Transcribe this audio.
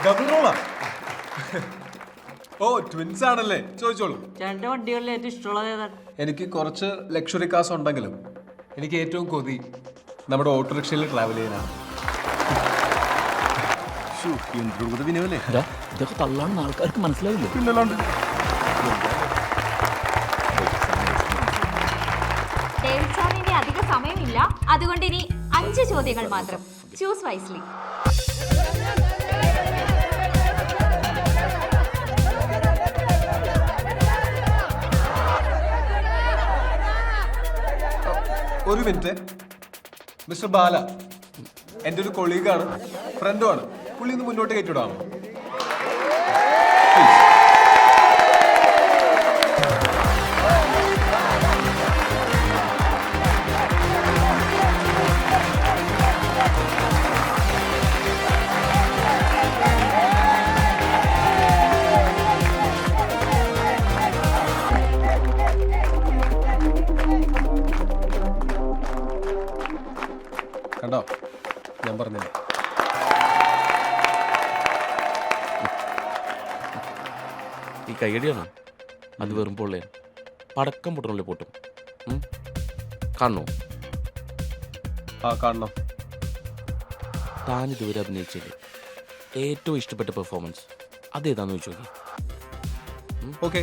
Double റോളാ? ഓ, twins ആണല്ലേ? ചോദിച്ചോളൂ. ചേട്ടന്റെ വണ്ടികളിൽ ഏറ്റവും ഇഷ്ടമുള്ളത് ഏതാണ്? എനിക്ക് കുറച്ച് ലക്ഷറി കാസ് ഉണ്ടെങ്കിലും എനിക്ക് ഏറ്റവും കൊതി നമ്മുടെ ഓട്ടോറിക്ഷയിൽ ട്രാവൽ ചെയ്യാനാണ്. ഇതൊക്കെ തള്ളാണെന്ന് ആൾക്കാർക്ക് മനസ്സിലാവില്ലേ? ഡേവിഡ് സാറിന് അധിക സമയമില്ല, അതുകൊണ്ട് ഇനി 5 ചോദ്യങ്ങൾ മാത്രം. Choose wisely. ഒരു മിനിറ്റ്. മിസ്റ്റർ ബാല എൻ്റെ ഒരു കൊളീഗാണ്, ഫ്രണ്ടുമാണ്. പുള്ളി ഒന്ന് മുന്നോട്ട് കയറ്റിവിടാമോ? കണ്ടോ, ഞാൻ പറഞ്ഞത്. ഈ കൈയടിയാണോ? അത് വെറും പൊള്ളയാണ്. പടക്കം പൊട്ടണല്ലേ പൊട്ടും. കാണണോ? ആ, കാണണം. താൻ ഇതുവരെ അഭിനയിച്ചതിൽ ഏറ്റവും ഇഷ്ടപ്പെട്ട പെർഫോമൻസ് അതേതാന്ന് ചോദിച്ചു നോക്കി. ഓക്കെ,